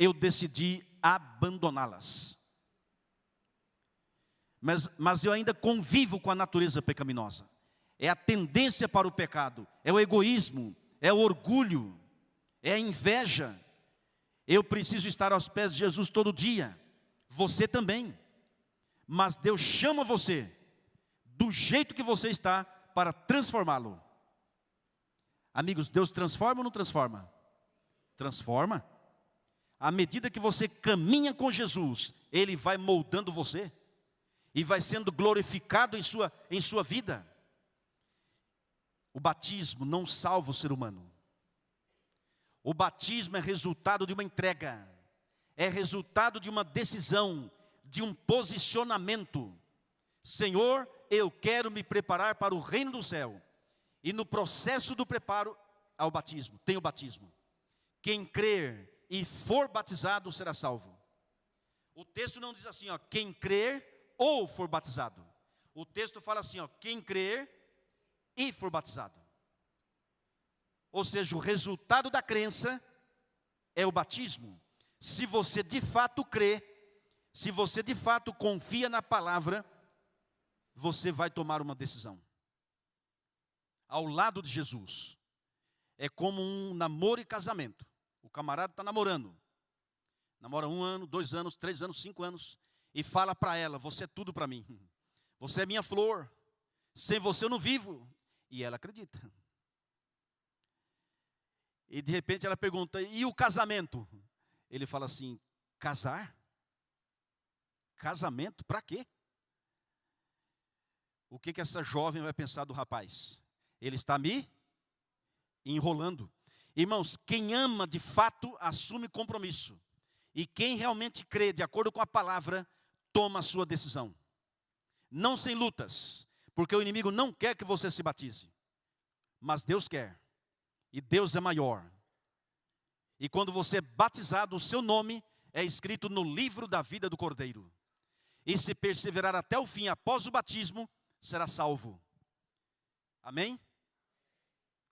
eu decidi abandoná-las. Mas eu ainda convivo com a natureza pecaminosa. É a tendência para o pecado, é o egoísmo, é o orgulho, é a inveja. Eu preciso estar aos pés de Jesus todo dia, você também. Mas Deus chama você, do jeito que você está, para transformá-lo. Amigos, Deus transforma ou não transforma? Transforma. À medida que você caminha com Jesus, Ele vai moldando você e vai sendo glorificado em sua vida. O batismo não salva o ser humano. O batismo é resultado de uma entrega, é resultado de uma decisão, de um posicionamento. Senhor, eu quero me preparar para o reino do céu. E no processo do preparo ao batismo, tem o batismo. Quem crer e for batizado será salvo. O texto não diz assim, ó, quem crer ou for batizado. O texto fala assim, ó, quem crer e for batizado. Ou seja, o resultado da crença é o batismo. Se você de fato crê, se você de fato confia na palavra, você vai tomar uma decisão. Ao lado de Jesus. É como um namoro e casamento. O camarada está namorando. Namora 1 ano, 2 anos, 3 anos, 5 anos. E fala para ela, você é tudo para mim. Você é minha flor. Sem você eu não vivo. E ela acredita. E de repente ela pergunta, e o casamento? Ele fala assim, casar? Casamento? Para quê? O que essa jovem vai pensar do rapaz? Ele está me enrolando. Irmãos, quem ama de fato assume compromisso. E quem realmente crê de acordo com a palavra, toma a sua decisão. Não sem lutas, porque o inimigo não quer que você se batize. Mas Deus quer. E Deus é maior. E quando você é batizado, o seu nome é escrito no livro da vida do Cordeiro. E se perseverar até o fim, após o batismo, será salvo. Amém?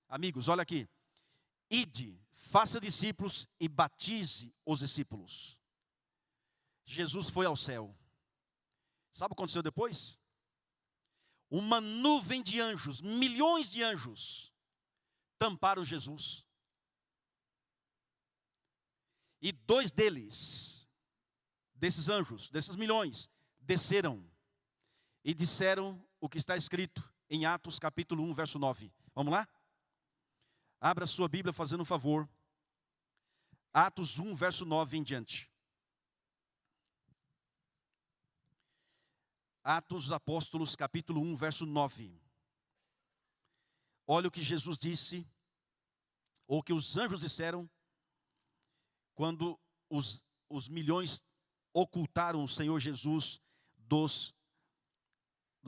Amigos, olha aqui. Ide, faça discípulos e batize os discípulos. Jesus foi ao céu. Sabe o que aconteceu depois? Uma nuvem de anjos, milhões de anjos, tamparam Jesus. E 2 deles, desses anjos, desses milhões, desceram e disseram o que está escrito em Atos capítulo 1, verso 9. Vamos lá? Abra sua Bíblia fazendo um favor. Atos 1, verso 9 em diante. Atos dos Apóstolos, capítulo 1, verso 9. Olha o que Jesus disse, ou que os anjos disseram, quando os milhões ocultaram o Senhor Jesus dos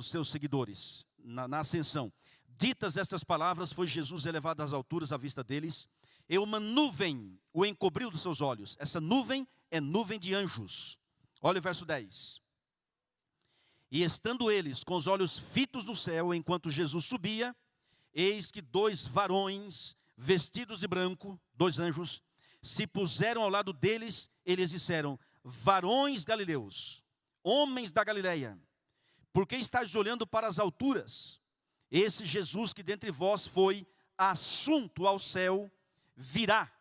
seus seguidores, na ascensão. Ditas estas palavras, foi Jesus elevado às alturas à vista deles, e uma nuvem o encobriu dos seus olhos. Essa nuvem é nuvem de anjos. Olha o verso 10. E estando eles com os olhos fitos no céu, enquanto Jesus subia, eis que 2 varões, vestidos de branco, 2 anjos, se puseram ao lado deles, eles disseram, varões galileus, homens da Galileia, por que estáis olhando para as alturas? Esse Jesus que dentre vós foi assunto ao céu, virá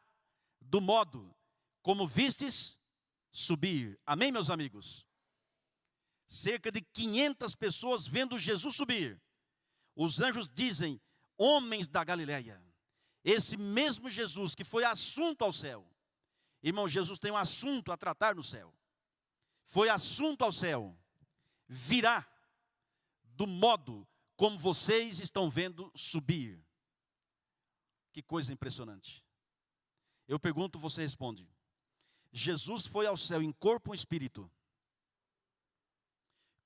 do modo como vistes subir. Amém, meus amigos? Cerca de 500 pessoas vendo Jesus subir. Os anjos dizem, homens da Galileia. Esse mesmo Jesus que foi assunto ao céu. Irmão, Jesus tem um assunto a tratar no céu. Foi assunto ao céu. Virá do modo como vocês estão vendo subir. Que coisa impressionante. Eu pergunto, você responde. Jesus foi ao céu em corpo ou espírito?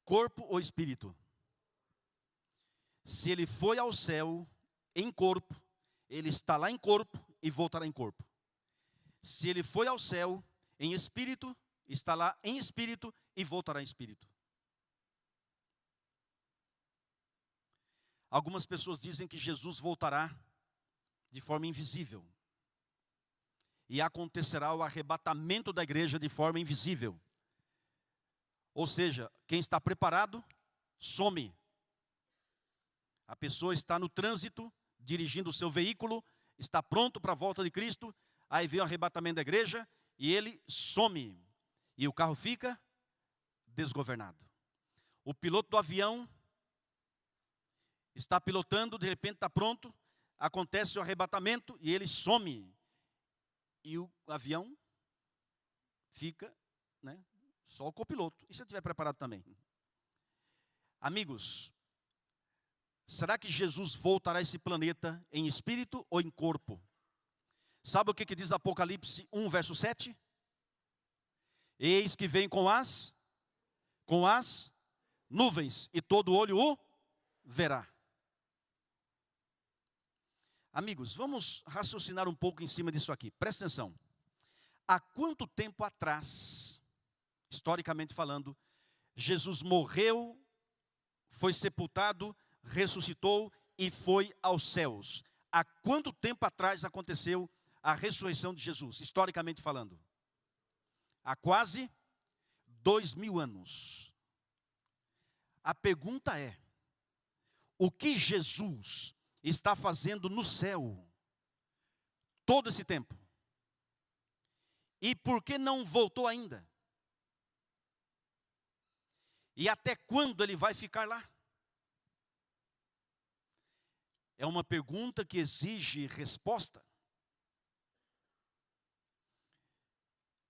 Corpo ou espírito? Se ele foi ao céu em corpo, ele está lá em corpo e voltará em corpo. Se ele foi ao céu em espírito, está lá em espírito e voltará em espírito. Algumas pessoas dizem que Jesus voltará de forma invisível. e acontecerá o arrebatamento da igreja de forma invisível. Ou seja, quem está preparado, some. A pessoa está no trânsito, dirigindo o seu veículo, está pronto para a volta de Cristo, aí vem o arrebatamento da igreja e ele some. E o carro fica desgovernado. O piloto do avião está pilotando, de repente está pronto, acontece o arrebatamento e ele some. E o avião fica, né, só o copiloto. E se ele estiver preparado também? Amigos, será que Jesus voltará a esse planeta em espírito ou em corpo? Sabe o que diz Apocalipse 1, verso 7? Eis que vem com as nuvens, e todo olho o verá. Amigos, vamos raciocinar um pouco em cima disso aqui. Presta atenção. Há quanto tempo atrás, historicamente falando, Jesus morreu, foi sepultado, ressuscitou e foi aos céus? Há quanto tempo atrás aconteceu a ressurreição de Jesus, historicamente falando? Há quase 2000 anos. A pergunta é: o que Jesus está fazendo no céu todo esse tempo? E por que não voltou ainda? E até quando ele vai ficar lá? É uma pergunta que exige resposta.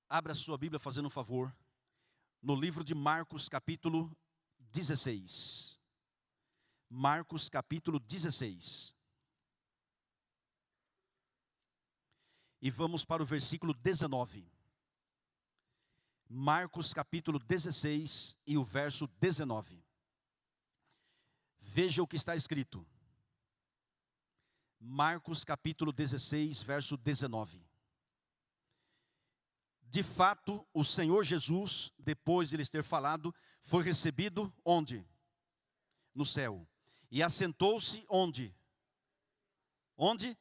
Abra sua Bíblia fazendo um favor, no livro de Marcos capítulo 16. Marcos capítulo 16. E vamos para o versículo 19. Marcos capítulo 16 e o verso 19. Veja o que está escrito. Marcos capítulo 16, verso 19. De fato, o Senhor Jesus, depois de lhes ter falado, foi recebido onde? No céu. E assentou-se onde? Onde?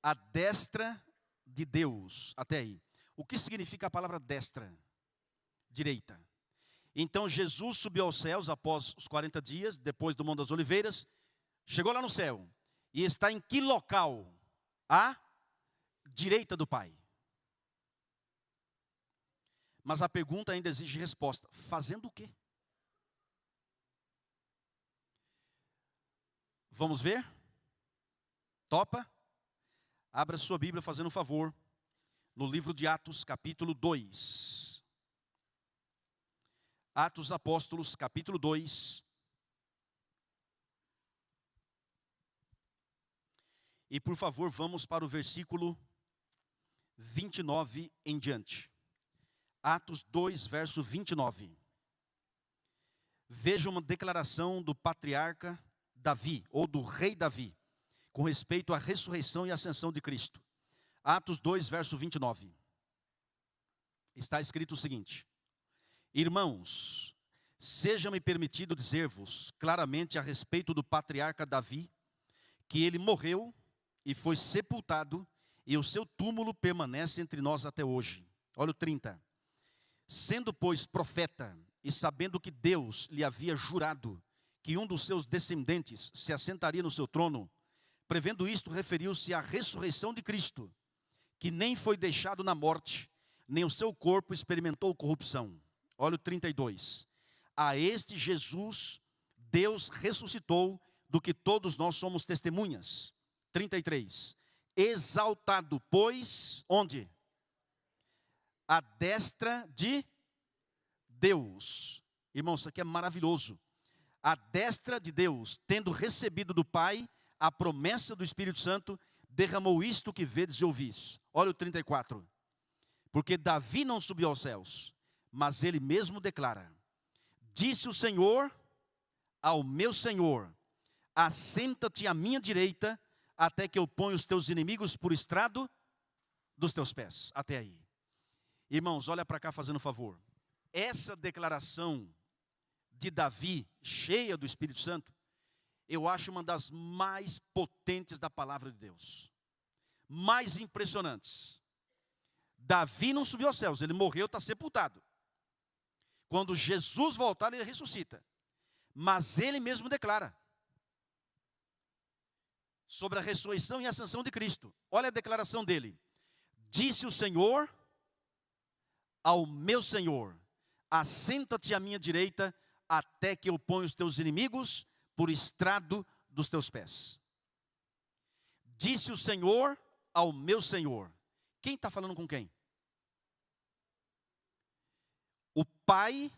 À destra de Deus. Até aí. O que significa a palavra destra? Direita. Então Jesus subiu aos céus após os 40 dias, depois do Monte das Oliveiras, chegou lá no céu. E está em que local? À direita do Pai. Mas a pergunta ainda exige resposta. Fazendo o quê? Vamos ver? Topa? Abra sua Bíblia fazendo um favor. No livro de Atos, capítulo 2. Atos Apóstolos, capítulo 2. E por favor, vamos para o versículo 29 em diante. Atos 2, verso 29. Veja uma declaração do patriarca Davi, ou do rei Davi, com respeito à ressurreição e ascensão de Cristo. Atos 2, verso 29. Está escrito o seguinte: irmãos, seja-me permitido dizer-vos claramente a respeito do patriarca Davi, que ele morreu e foi sepultado, e o seu túmulo permanece entre nós até hoje. Olha o 30. Sendo, pois, profeta, e sabendo que Deus lhe havia jurado que um dos seus descendentes se assentaria no seu trono, prevendo isto, referiu-se à ressurreição de Cristo, que nem foi deixado na morte, nem o seu corpo experimentou corrupção. Olha o 32. A este Jesus, Deus ressuscitou, do que todos nós somos testemunhas. 33. Exaltado, pois, onde? À destra de Deus. Irmãos, isso aqui é maravilhoso. À destra de Deus, tendo recebido do Pai a promessa do Espírito Santo, derramou isto que vedes e ouvis. Olha o 34. Porque Davi não subiu aos céus, mas ele mesmo declara: disse o Senhor ao meu Senhor: assenta-te à minha direita, até que eu ponha os teus inimigos por estrado dos teus pés. Até aí. Irmãos, olha para cá fazendo um favor. Essa declaração de Davi, cheia do Espírito Santo, eu acho uma das mais potentes da palavra de Deus. mais impressionantes. Davi não subiu aos céus, ele morreu, está sepultado. Quando Jesus voltar, ele ressuscita. Mas ele mesmo declara sobre a ressurreição e ascensão de Cristo. Olha a declaração dele. Disse o Senhor ao meu Senhor: assenta-te à minha direita, até que eu ponha os teus inimigos por estrado dos teus pés. Disse o Senhor ao meu Senhor. Quem está falando com quem? O Pai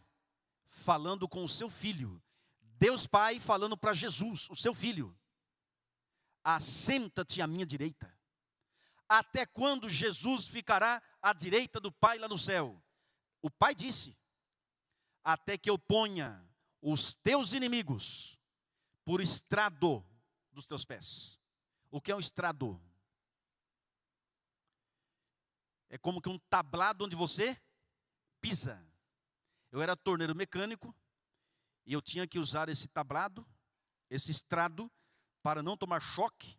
falando com o seu Filho. Deus Pai falando para Jesus, o seu Filho. Assenta-te à minha direita. Até quando Jesus ficará à direita do Pai lá no céu? O Pai disse: até que eu ponha os teus inimigos por estrado dos teus pés. O que é um estrado? É como que um tablado onde você pisa. Eu era torneiro mecânico e eu tinha que usar esse tablado, esse estrado, para não tomar choque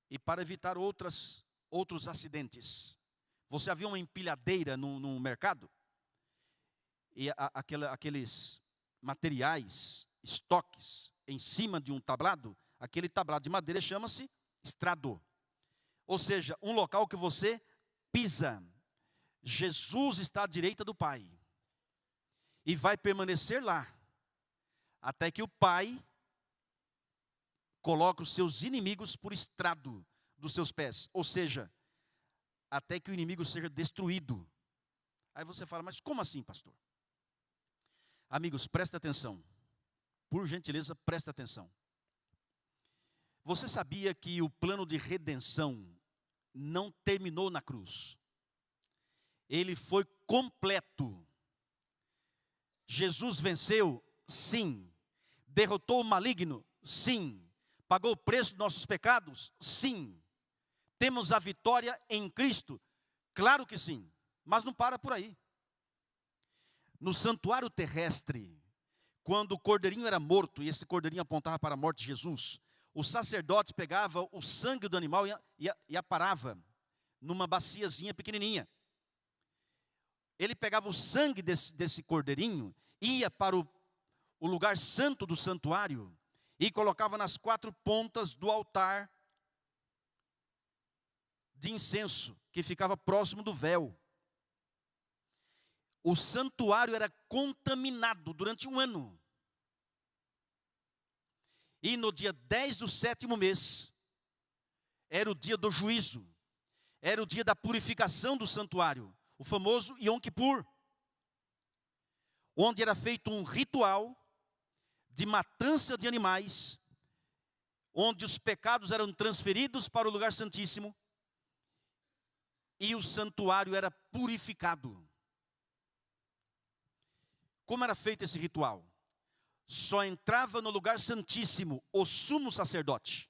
e para evitar outros acidentes. Você havia uma empilhadeira no mercado? E aqueles materiais, estoques, em cima de um tablado, aquele tablado de madeira chama-se estrado. Ou seja, um local que você pisa. Jesus está à direita do Pai. E vai permanecer lá, até que o Pai coloque os seus inimigos por estrado dos seus pés. Ou seja, até que o inimigo seja destruído. Aí você fala, mas como assim, pastor? Amigos, presta atenção. Por gentileza, presta atenção. Você sabia que o plano de redenção não terminou na cruz? Ele foi completo. Jesus venceu? Sim. Derrotou o maligno? Sim. Pagou o preço dos nossos pecados? Sim. Temos a vitória em Cristo? Claro que sim. Mas não para por aí. No santuário terrestre, quando o cordeirinho era morto, e esse cordeirinho apontava para a morte de Jesus, o sacerdote pegava o sangue do animal e aparava numa baciazinha pequenininha. Ele pegava o sangue desse cordeirinho, ia para o lugar santo do santuário e colocava nas 4 pontas do altar de incenso, que ficava próximo do véu. O santuário era contaminado durante 1 ano. E no dia 10 do 7º mês, era o dia do juízo, era o dia da purificação do santuário, o famoso Yom Kippur, onde era feito um ritual de matança de animais, onde os pecados eram transferidos para o lugar santíssimo, e o santuário era purificado. Como era feito esse ritual? Só entrava no lugar santíssimo o sumo sacerdote.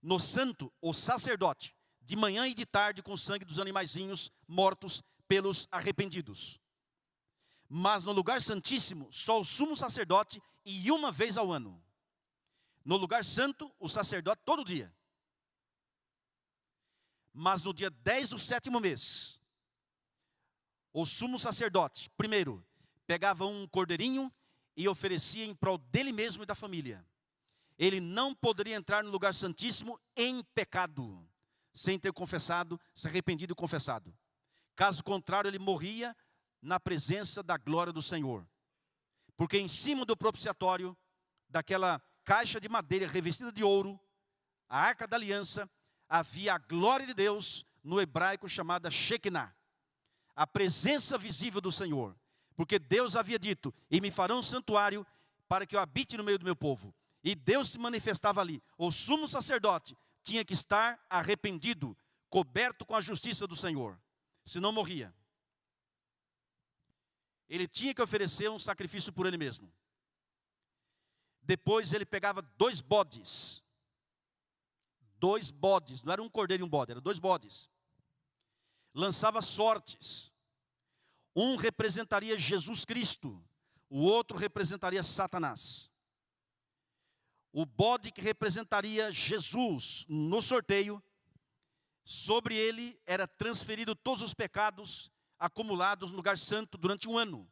No santo, o sacerdote, de manhã e de tarde, com o sangue dos animaizinhos mortos pelos arrependidos. Mas no lugar santíssimo, só o sumo sacerdote e 1 vez ao ano. No lugar santo, o sacerdote todo dia. Mas no dia 10 do 7º mês, o sumo sacerdote, primeiro, pegava um cordeirinho e oferecia em prol dele mesmo e da família. Ele não poderia entrar no lugar santíssimo em pecado, sem ter confessado, se arrependido e confessado. Caso contrário, ele morria na presença da glória do Senhor. Porque em cima do propiciatório, daquela caixa de madeira revestida de ouro, a arca da aliança, havia a glória de Deus, no hebraico chamada Shekinah, a presença visível do Senhor. Porque Deus havia dito, e me farão um santuário para que eu habite no meio do meu povo. E Deus se manifestava ali. O sumo sacerdote tinha que estar arrependido, coberto com a justiça do Senhor, senão morria. Ele tinha que oferecer um sacrifício por ele mesmo. Depois ele pegava 2 bodes. 2 bodes, não era um cordeiro e um bode, eram 2 bodes. Lançava sortes. Um representaria Jesus Cristo, o outro representaria Satanás. O bode que representaria Jesus no sorteio Sobre ele era transferido todos os pecados acumulados no lugar santo durante um ano.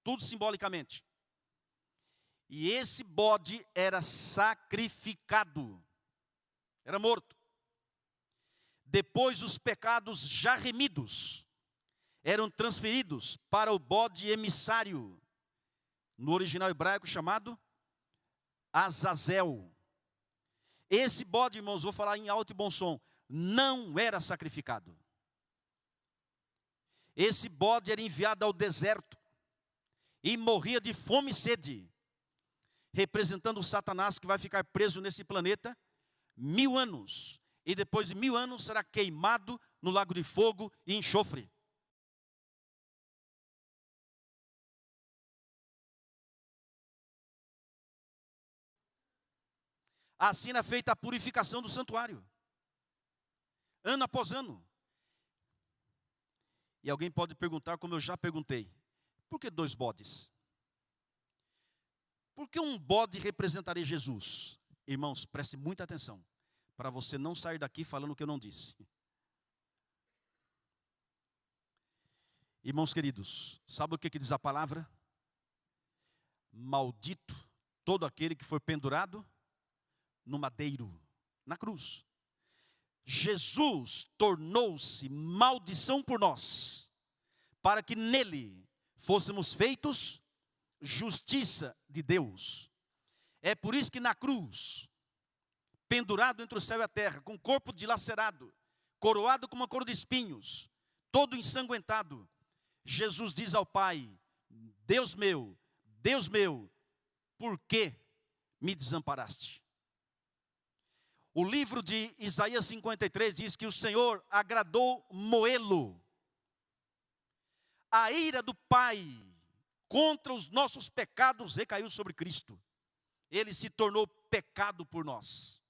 Tudo simbolicamente. E esse bode era sacrificado. Era morto. Depois os pecados já remidos eram transferidos para o bode emissário, no original hebraico chamado Azazel. Esse bode, irmãos, vou falar em alto e bom som, não era sacrificado. Esse bode era enviado ao deserto e morria de fome e sede, representando o Satanás que vai ficar preso nesse planeta 1000 anos. E depois de 1000 anos será queimado no lago de fogo e enxofre. Assim era feita a purificação do santuário, ano após ano. E alguém pode perguntar, como eu já perguntei, por que 2 bodes? Por que um bode representaria Jesus? Irmãos, preste muita atenção, para você não sair daqui falando o que eu não disse. Irmãos queridos, sabe o que diz a palavra? Maldito todo aquele que for pendurado no madeiro, na cruz. Jesus tornou-se maldição por nós, para que nele fôssemos feitos justiça de Deus. É por isso que na cruz, pendurado entre o céu e a terra, com o corpo dilacerado, coroado com uma coroa de espinhos, todo ensanguentado, Jesus diz ao Pai: Deus meu, por que me desamparaste? O livro de Isaías 53 diz que o Senhor agradou moê-lo. A ira do Pai contra os nossos pecados recaiu sobre Cristo. Ele se tornou pecado por nós.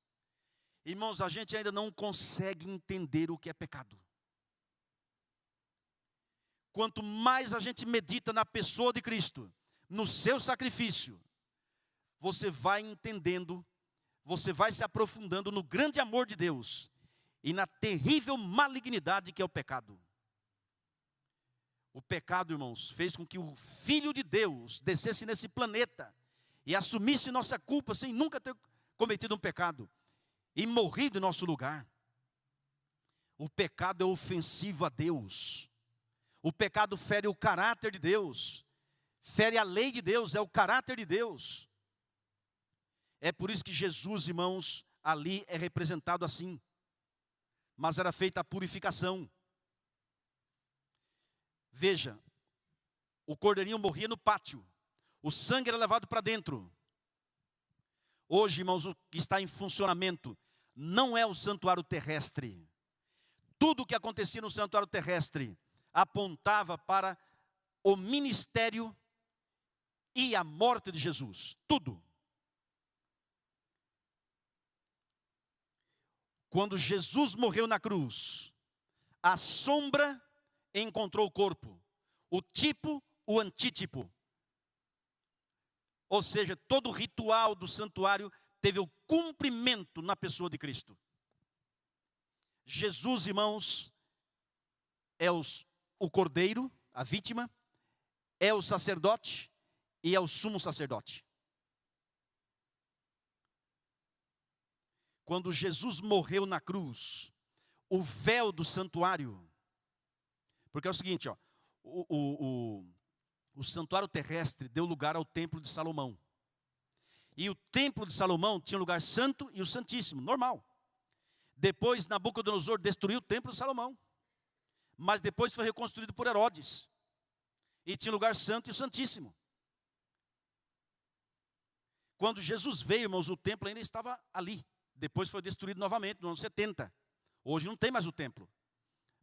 Irmãos, a gente ainda não consegue entender o que é pecado. Quanto mais a gente medita na pessoa de Cristo, no seu sacrifício, você vai entendendo, você vai se aprofundando no grande amor de Deus e na terrível malignidade que é o pecado. O pecado, irmãos, fez com que o Filho de Deus descesse nesse planeta e assumisse nossa culpa sem nunca ter cometido um pecado e morrido em nosso lugar. O pecado é ofensivo a Deus. O pecado fere o caráter de Deus, fere a lei de Deus, é o caráter de Deus. É por isso que Jesus, irmãos, ali é representado assim. Mas era feita a purificação. Veja, o cordeirinho morria no pátio, o sangue era levado para dentro. Hoje, irmãos, o que está em funcionamento não é o santuário terrestre. Tudo o que acontecia no santuário terrestre apontava para o ministério e a morte de Jesus. Tudo. Quando Jesus morreu na cruz, a sombra encontrou o corpo, o tipo, o antítipo. Ou seja, todo o ritual do santuário teve o cumprimento na pessoa de Cristo. Jesus, irmãos, é o cordeiro, a vítima, é o sacerdote e é o sumo sacerdote. Quando Jesus morreu na cruz, o véu do santuário, porque é o seguinte, ó, o santuário terrestre deu lugar ao templo de Salomão. E o templo de Salomão tinha o lugar santo e o santíssimo, normal. Depois Nabucodonosor destruiu o templo de Salomão. Mas depois foi reconstruído por Herodes. E tinha o lugar santo e o santíssimo. Quando Jesus veio, irmãos, o templo ainda estava ali. Depois foi destruído novamente, no ano 70. Hoje não tem mais o templo.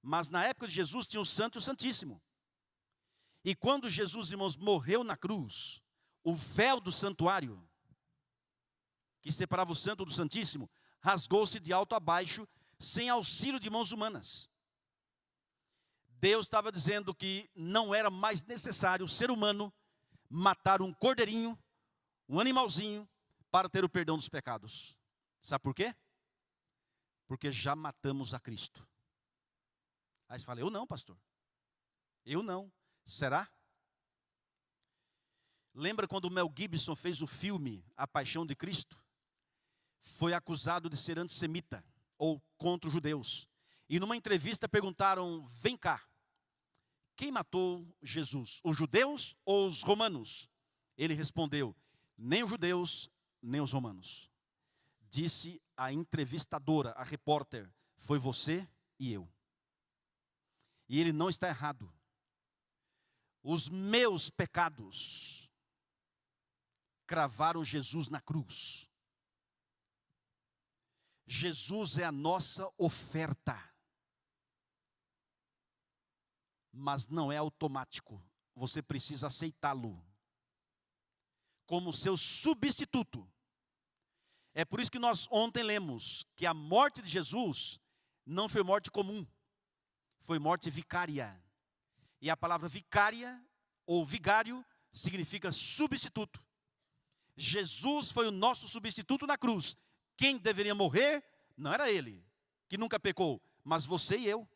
Mas na época de Jesus tinha o santo e o santíssimo. E quando Jesus, irmãos, morreu na cruz, o véu do santuário, que separava o santo do santíssimo, rasgou-se de alto a baixo, sem auxílio de mãos humanas. Deus estava dizendo que não era mais necessário o ser humano matar um cordeirinho, um animalzinho, para ter o perdão dos pecados. Sabe por quê? porque já matamos a Cristo. Aí você fala, eu não, pastor. Eu não. Será? Lembra quando o Mel Gibson fez o filme A Paixão de Cristo? Foi acusado de ser antissemita, ou contra os judeus. E numa entrevista perguntaram, vem cá, quem matou Jesus? Os judeus ou os romanos? Ele respondeu, nem os judeus, nem os romanos. Disse a entrevistadora, a repórter, foi você e eu. E ele não está errado. Os meus pecados cravaram Jesus na cruz. Jesus é a nossa oferta. Mas não é automático. Você precisa aceitá-lo como seu substituto. É por isso que nós ontem lemos que a morte de Jesus não foi morte comum. Foi morte vicária. E a palavra vicária ou vigário significa substituto. Jesus foi o nosso substituto na cruz. Quem deveria morrer não era ele, que nunca pecou, mas você e eu.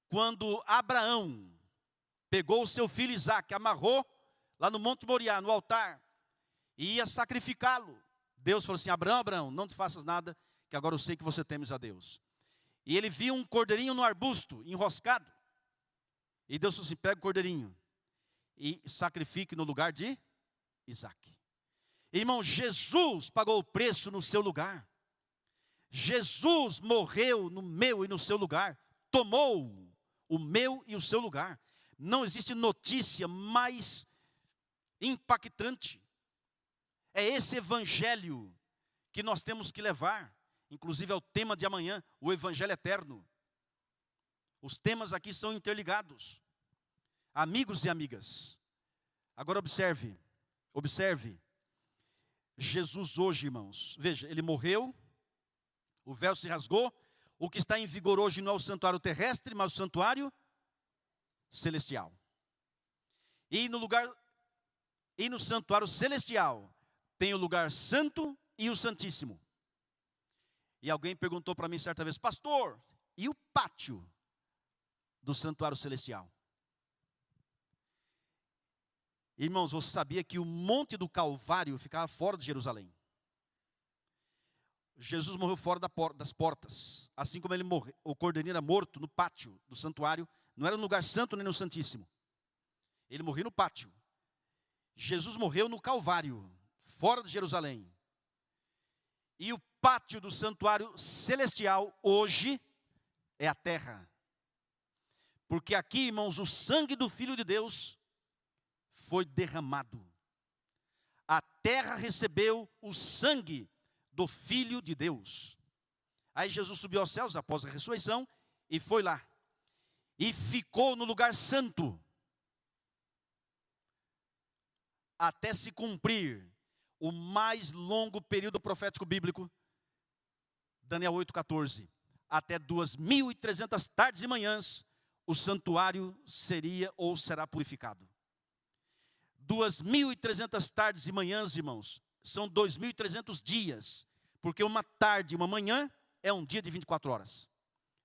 Quando Abraão pegou o seu filho Isaque, amarrou lá no Monte Moriá, no altar, e ia sacrificá-lo, Deus falou assim, Abraão, não te faças nada, que agora eu sei que você temes a Deus. E ele viu um cordeirinho no arbusto, enroscado. E Deus falou assim, pega o cordeirinho e sacrifique no lugar de Isaque. Irmão, Jesus pagou o preço no seu lugar. Jesus morreu no meu e no seu lugar. Tomou o meu e o seu lugar. Não existe notícia mais impactante. É esse evangelho que nós temos que levar. Inclusive é o tema de amanhã, o evangelho eterno. Os temas aqui são interligados. Amigos e amigas. Agora observe. Jesus hoje, irmãos, veja, ele morreu, o véu se rasgou, o que está em vigor hoje não é o santuário terrestre, mas o santuário celestial. E no santuário celestial tem o lugar santo e o santíssimo. E alguém perguntou para mim certa vez, pastor, e o pátio do santuário celestial? Irmãos, você sabia que o Monte do Calvário ficava fora de Jerusalém? Jesus morreu fora das portas. Assim como ele morreu, o cordeirinho era morto no pátio do santuário. Não era no lugar santo nem no santíssimo. Ele morreu no pátio. Jesus morreu no Calvário, fora de Jerusalém. E o pátio do santuário celestial hoje é a terra. Porque aqui, irmãos, o sangue do Filho de Deus foi derramado. A terra recebeu o sangue do Filho de Deus. Aí Jesus subiu aos céus após a ressurreição e foi lá. E ficou no lugar santo. Até se cumprir o mais longo período profético bíblico, Daniel 8,14. Até 2.300 tardes e manhãs, o santuário seria ou será purificado. 2.300 tardes e manhãs, irmãos, são 2.300 dias, porque uma tarde e uma manhã é um dia de 24 horas.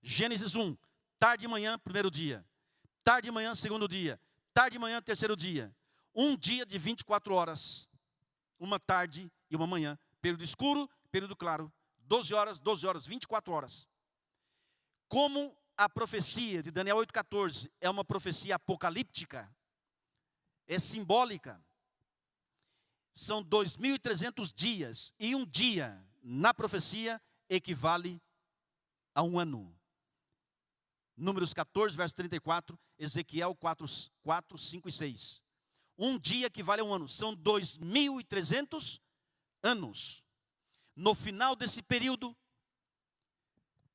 Gênesis 1, tarde e manhã, primeiro dia. Tarde e manhã, segundo dia. Tarde e manhã, terceiro dia. Um dia de 24 horas. Uma tarde e uma manhã. Período escuro, período claro. 12 horas, 24 horas. Como a profecia de Daniel 8,14 é uma profecia apocalíptica, é simbólica. São 2.300 dias. E um dia, na profecia, equivale a um ano. Números 14, verso 34, Ezequiel 4, 5 e 6. Um dia equivale a um ano. São 2.300 anos. No final desse período,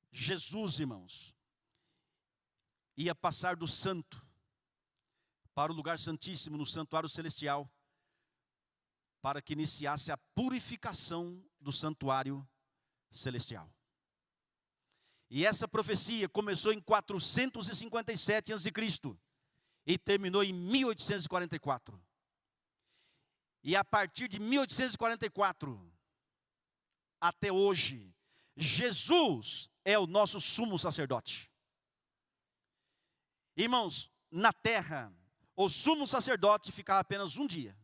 Jesus, irmãos, ia passar do santo para o lugar santíssimo, no santuário celestial, para que iniciasse a purificação do santuário celestial. E essa profecia começou em 457 a.C. e terminou em 1844. E a partir de 1844 até hoje, Jesus é o nosso sumo sacerdote. Irmãos, na terra, o sumo sacerdote ficava apenas um dia.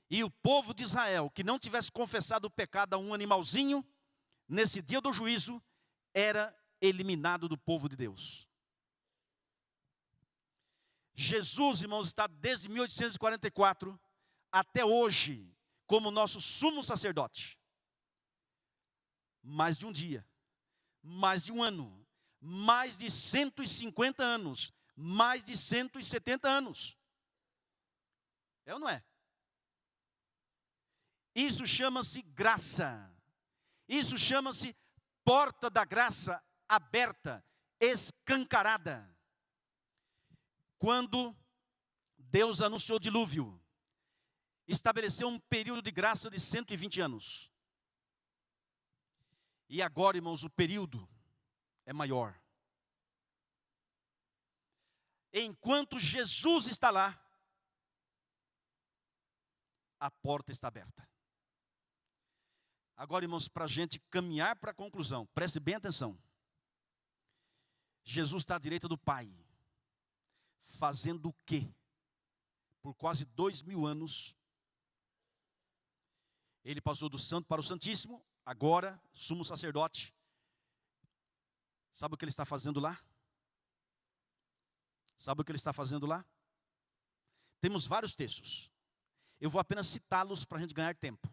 E o povo de Israel, que não tivesse confessado o pecado a um animalzinho, nesse dia do juízo, era eliminado do povo de Deus. Jesus, irmãos, está desde 1844 até hoje como nosso sumo sacerdote. Mais de um dia, mais de um ano, mais de 150 anos, mais de 170 anos. É ou não é? Isso chama-se graça. Isso chama-se porta da graça aberta, escancarada. Quando Deus anunciou o dilúvio, estabeleceu um período de graça de 120 anos. E agora, irmãos, o período é maior. Enquanto Jesus está lá, a porta está aberta. Agora, irmãos, para a gente caminhar para a conclusão, preste bem atenção. Jesus está à direita do Pai, fazendo o quê? Por quase 2000 anos, ele passou do santo para o santíssimo, agora, sumo sacerdote. Sabe o que ele está fazendo lá? Sabe o que ele está fazendo lá? Temos vários textos. Eu vou apenas citá-los para a gente ganhar tempo.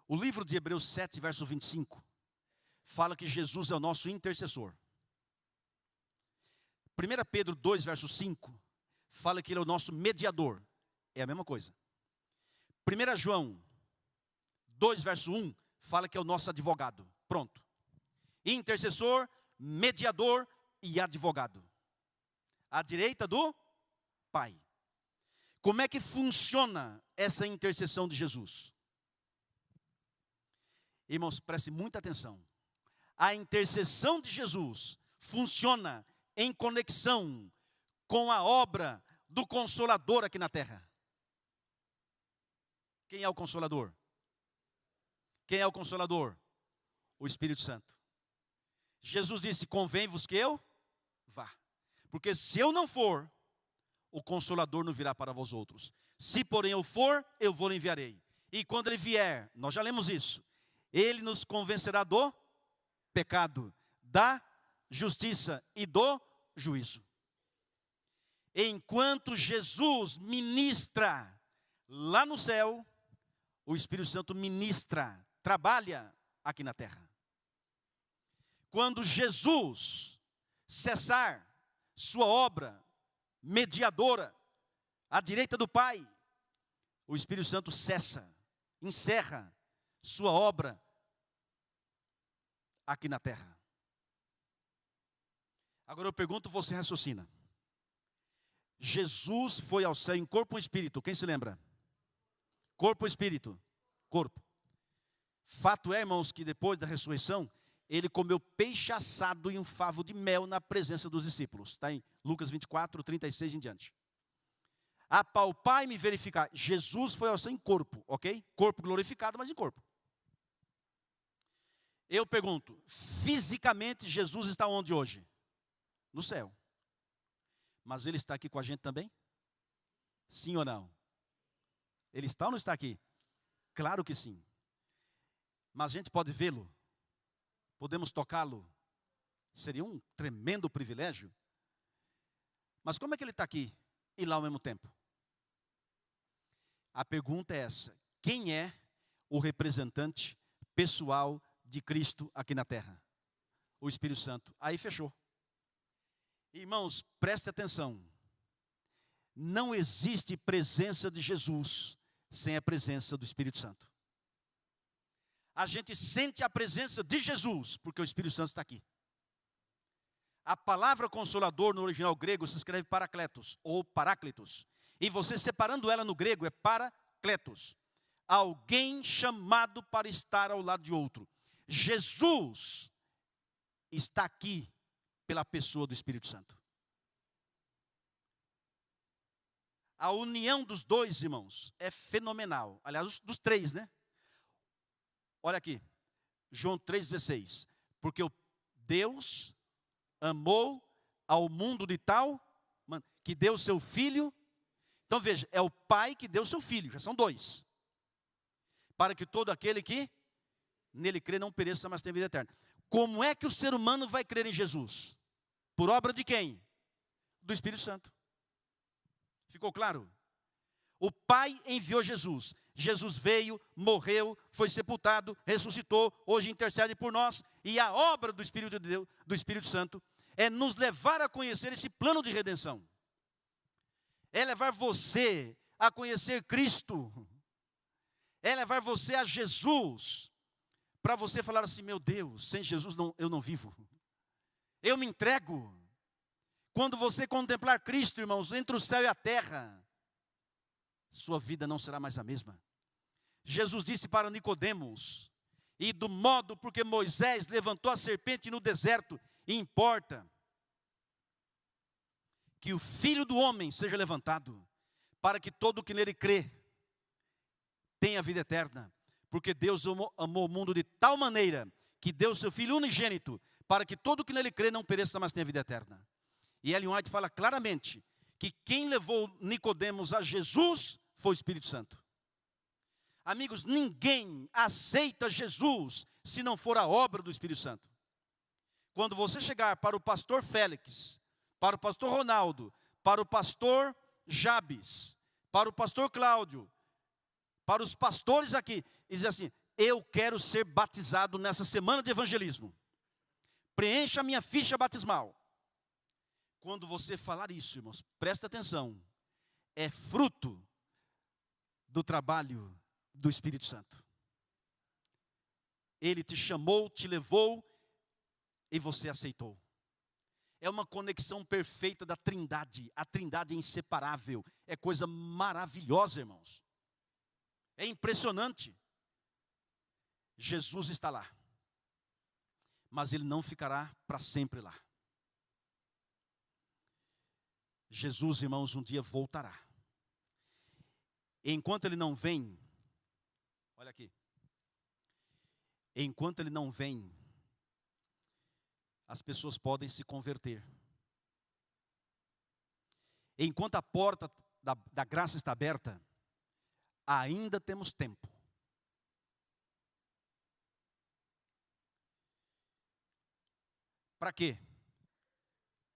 O livro de Hebreus 7, verso 25, fala que Jesus é o nosso intercessor. 1 Pedro 2, verso 5, fala que ele é o nosso mediador. É a mesma coisa. 1 João 2, verso 1, fala que é o nosso advogado. Pronto. Intercessor, mediador e advogado. À direita do Pai. Como é que funciona essa intercessão de Jesus? Irmãos, preste muita atenção. A intercessão de Jesus funciona em conexão com a obra do Consolador aqui na terra. Quem é o Consolador? Quem é o Consolador? O Espírito Santo. Jesus disse: convém-vos que eu vá. Porque se eu não for, o Consolador não virá para vós outros. Se porém eu for, eu vou enviarei. E quando ele vier, nós já lemos isso, ele nos convencerá do pecado, da justiça e do juízo. Enquanto Jesus ministra lá no céu, o Espírito Santo ministra, trabalha aqui na terra. Quando Jesus cessar sua obra mediadora à direita do Pai, o Espírito Santo cessa, encerra sua obra aqui na terra. Agora eu pergunto, você raciocina. Jesus foi ao céu em corpo e espírito, quem se lembra? Corpo e espírito, corpo. Fato é, irmãos, que depois da ressurreição, ele comeu peixe assado e um favo de mel na presença dos discípulos. Está em Lucas 24, 36 em diante. Apalpar e me verificar. Jesus foi ao céu em corpo, ok? Corpo glorificado, mas em corpo. Eu pergunto, fisicamente Jesus está onde hoje? No céu. Mas ele está aqui com a gente também? Sim ou não? Ele está ou não está aqui? Claro que sim. Mas a gente pode vê-lo? Podemos tocá-lo? Seria um tremendo privilégio. Mas como é que ele está aqui e lá ao mesmo tempo? A pergunta é essa: quem é o representante pessoal de Cristo aqui na terra? O Espírito Santo. Aí fechou. Irmãos, preste atenção. Não existe presença de Jesus sem a presença do Espírito Santo. A gente sente a presença de Jesus porque o Espírito Santo está aqui. A palavra consolador no original grego se escreve parakletos ou paráclitos. E você separando ela no grego é parakletos. Alguém chamado para estar ao lado de outro. Jesus está aqui pela pessoa do Espírito Santo. A união dos dois, irmãos, é fenomenal. Aliás, dos três, né? Olha aqui. João 3,16. Porque Deus amou ao mundo de tal que deu seu Filho. Então veja, é o Pai que deu seu Filho, já são dois. Para que todo aquele que nele crê não pereça, mas tenha vida eterna. Como é que o ser humano vai crer em Jesus? Por obra de quem? Do Espírito Santo. Ficou claro? O Pai enviou Jesus. Jesus veio, morreu, foi sepultado, ressuscitou, hoje intercede por nós. E a obra do Espírito de Deus, do Espírito Santo, é nos levar a conhecer esse plano de redenção. É levar você a conhecer Cristo. É levar você a Jesus. Para você falar assim, meu Deus, sem Jesus eu não vivo. Eu me entrego. Quando você contemplar Cristo, irmãos, entre o céu e a terra, sua vida não será mais a mesma. Jesus disse para Nicodemos, e do modo porque Moisés levantou a serpente no deserto, importa que o Filho do Homem seja levantado, para que todo o que nele crê tenha vida eterna. Porque Deus amou o mundo de tal maneira, que deu seu Filho unigênito, para que todo o que nele crê não pereça, mas tenha vida eterna. E Ellen White fala claramente, que quem levou Nicodemos a Jesus, foi o Espírito Santo. Amigos, ninguém aceita Jesus, se não for a obra do Espírito Santo. Quando você chegar para o pastor Félix, para o pastor Ronaldo, para o pastor Jabes, para o pastor Cláudio, para os pastores aqui, e dizer assim, eu quero ser batizado nessa semana de evangelismo. Preencha a minha ficha batismal. Quando você falar isso, irmãos, presta atenção, é fruto do trabalho do Espírito Santo. Ele te chamou, te levou e você aceitou. É uma conexão perfeita da Trindade. A Trindade é inseparável. É coisa maravilhosa, irmãos. É impressionante. Jesus está lá. Mas Ele não ficará para sempre lá. Jesus, irmãos, um dia voltará. Enquanto Ele não vem, olha aqui. Enquanto Ele não vem, as pessoas podem se converter. Enquanto a porta da graça está aberta, ainda temos tempo. Para quê?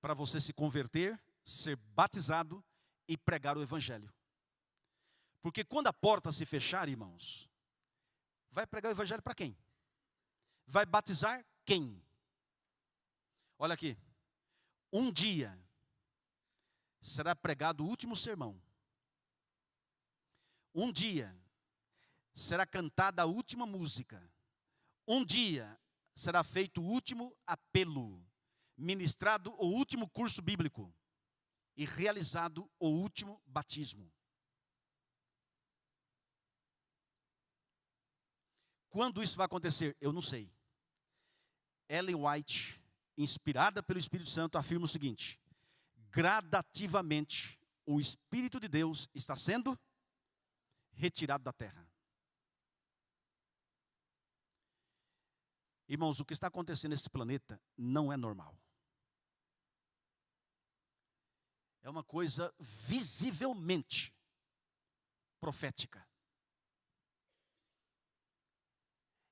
Para você se converter, ser batizado e pregar o Evangelho. Porque quando a porta se fechar, irmãos, vai pregar o Evangelho para quem? Vai batizar quem? Olha aqui, um dia será pregado o último sermão. Um dia será cantada a última música. Um dia será feito o último apelo, ministrado o último curso bíblico e realizado o último batismo. Quando isso vai acontecer? Eu não sei. Ellen White, inspirada pelo Espírito Santo, afirma o seguinte: gradativamente o Espírito de Deus está sendo retirado da terra. Irmãos, o que está acontecendo nesse planeta não é normal. É uma coisa visivelmente profética.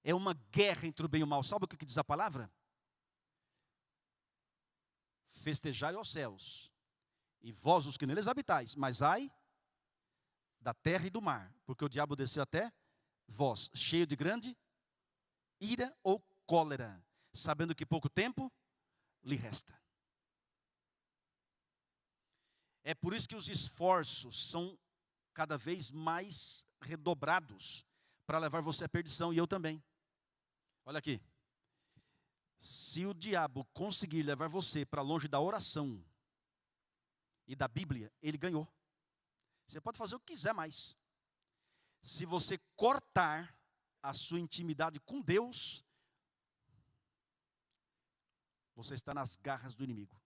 É uma guerra entre o bem e o mal. Sabe o que diz a palavra? Festejai aos céus, e vós os que neles habitais, mas ai da terra e do mar, porque o diabo desceu até vós, cheio de grande ira ou cólera, sabendo que pouco tempo lhe resta. É por isso que os esforços são cada vez mais redobrados para levar você à perdição, e eu também. Olha aqui. Se o diabo conseguir levar você para longe da oração e da Bíblia, ele ganhou. Você pode fazer o que quiser mais. Se você cortar a sua intimidade com Deus, você está nas garras do inimigo.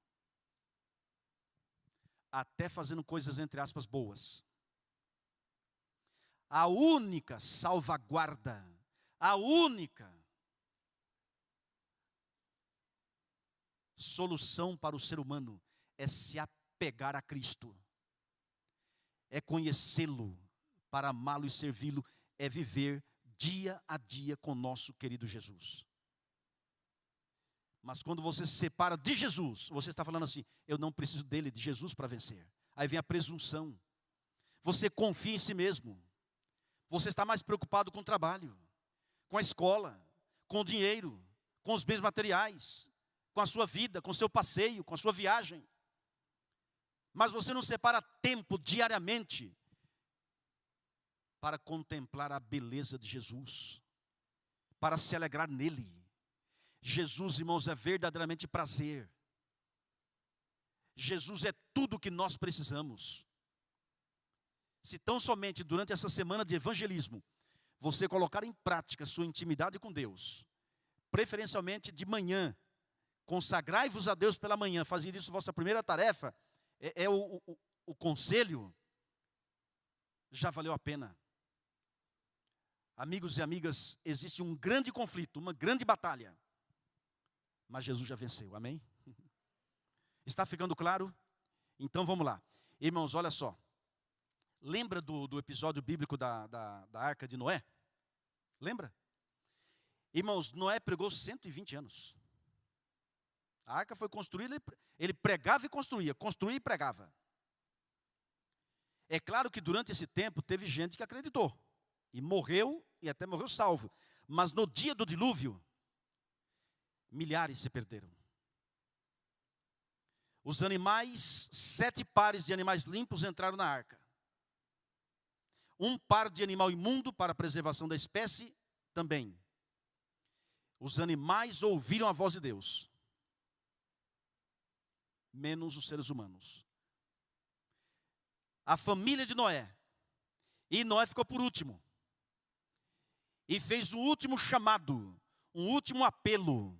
Até fazendo coisas, entre aspas, boas. A única salvaguarda, a única solução para o ser humano é se apegar a Cristo, é conhecê-lo, para amá-lo e servi-lo, é viver dia a dia com nosso querido Jesus. Mas quando você se separa de Jesus, você está falando assim: eu não preciso dele, de Jesus, para vencer. Aí vem a presunção. Você confia em si mesmo. Você está mais preocupado com o trabalho, com a escola, com o dinheiro, com os bens materiais, com a sua vida, com o seu passeio, com a sua viagem. Mas você não separa tempo diariamente para contemplar a beleza de Jesus, para se alegrar nele. Jesus, irmãos, é verdadeiramente prazer. Jesus é tudo o que nós precisamos. Se tão somente durante essa semana de evangelismo, você colocar em prática sua intimidade com Deus, preferencialmente de manhã, consagrai-vos a Deus pela manhã, fazendo isso vossa primeira tarefa, o conselho, já valeu a pena. Amigos e amigas, existe um grande conflito, uma grande batalha, mas Jesus já venceu, amém? Está ficando claro? Então vamos lá. Irmãos, olha só. Lembra do episódio bíblico da arca de Noé? Lembra? Irmãos, Noé pregou 120 anos. A arca foi construída, ele pregava e construía e pregava. É claro que durante esse tempo teve gente que acreditou. E morreu, e até morreu salvo. Mas no dia do dilúvio, milhares se perderam. Os animais, 7 pares de animais limpos entraram na arca. 1 par de animal imundo para a preservação da espécie também. Os animais ouviram a voz de Deus, menos os seres humanos. A família de Noé. E Noé ficou por último. E fez um último chamado, um último apelo.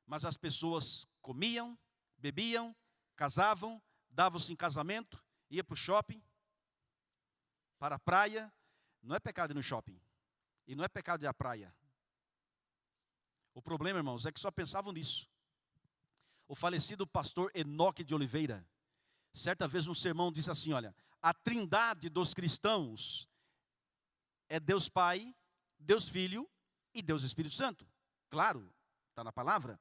Mas as pessoas comiam, bebiam, casavam, davam-se em casamento, ia para o shopping, para a praia. Não é pecado ir no shopping. E não é pecado ir à praia. O problema, irmãos, é que só pensavam nisso. O falecido pastor Enoque de Oliveira, certa vez um sermão disse assim, olha, a trindade dos cristãos é Deus Pai, Deus Filho e Deus Espírito Santo. Claro, está na palavra.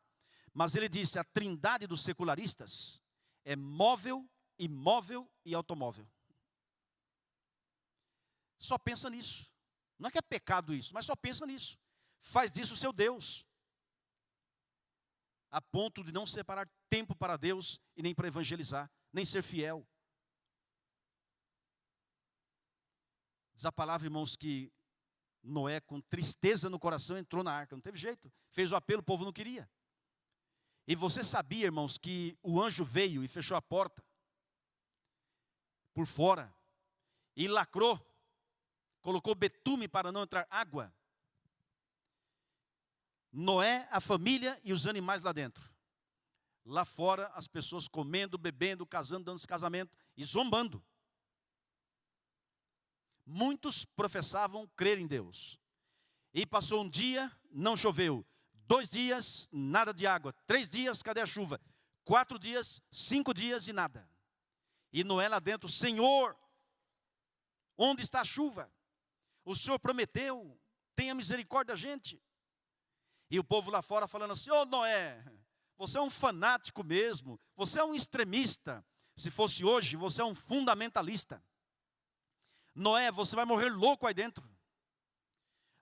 Mas ele disse, a trindade dos secularistas é móvel, imóvel e automóvel. Só pensa nisso. Não é que é pecado isso, mas só pensa nisso. Faz disso o seu Deus. A ponto de não separar tempo para Deus e nem para evangelizar, nem ser fiel. Diz a palavra, irmãos, que Noé, com tristeza no coração, entrou na arca. Não teve jeito. Fez o apelo, o povo não queria. E você sabia, irmãos, que o anjo veio e fechou a porta por fora e lacrou, colocou betume para não entrar água. Noé, a família e os animais lá dentro. Lá fora, as pessoas comendo, bebendo, casando, dando-se casamento e zombando. Muitos professavam crer em Deus. E passou um dia, não choveu. 2 dias, nada de água. 3 dias, cadê a chuva? 4 dias, 5 dias e nada. E Noé lá dentro, Senhor, onde está a chuva? O Senhor prometeu, tenha misericórdia da gente. E o povo lá fora falando assim, ô Noé, você é um fanático mesmo, você é um extremista. Se fosse hoje, você é um fundamentalista. Noé, você vai morrer louco aí dentro.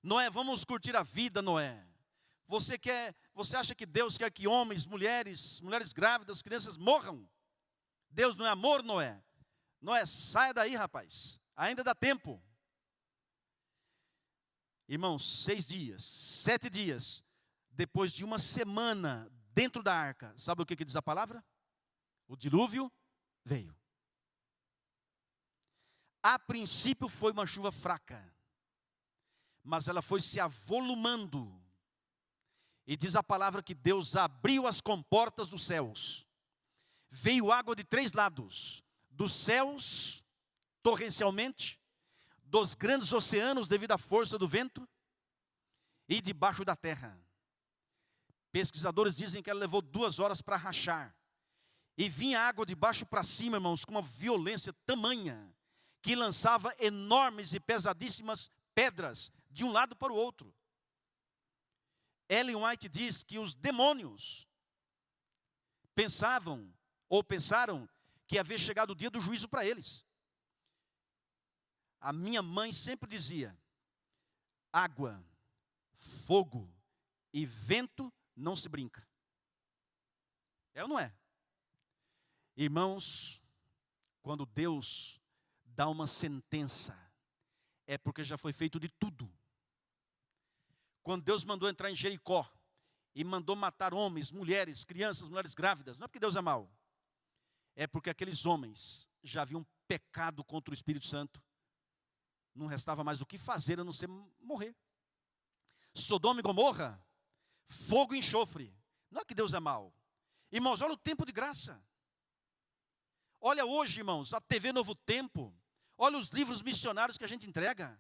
Noé, vamos curtir a vida, Noé. Você acha que Deus quer que homens, mulheres grávidas, crianças morram? Deus não é amor, Noé? Noé, saia daí, rapaz. Ainda dá tempo. Irmãos, 6 dias, 7 dias, depois de uma semana dentro da arca, sabe o que diz a palavra? O dilúvio veio. A princípio foi uma chuva fraca, mas ela foi se avolumando. E diz a palavra que Deus abriu as comportas dos céus. Veio água de 3 lados. Dos céus, torrencialmente, dos grandes oceanos devido à força do vento, e debaixo da terra. Pesquisadores dizem que ela levou 2 horas para rachar. E vinha água de baixo para cima, irmãos, com uma violência tamanha, que lançava enormes e pesadíssimas pedras de um lado para o outro. Ellen White diz que os demônios pensaram que havia chegado o dia do juízo para eles. A minha mãe sempre dizia: água, fogo e vento não se brinca. É ou não é? Irmãos, quando Deus dá uma sentença, é porque já foi feito de tudo. Quando Deus mandou entrar em Jericó e mandou matar homens, mulheres, crianças, mulheres grávidas, não é porque Deus é mau, é porque aqueles homens já haviam pecado contra o Espírito Santo. Não restava mais o que fazer a não ser morrer. Sodoma e Gomorra, fogo e enxofre. Não é que Deus é mau. Irmãos, olha o tempo de graça. Olha hoje, irmãos, a TV Novo Tempo. Olha os livros missionários que a gente entrega.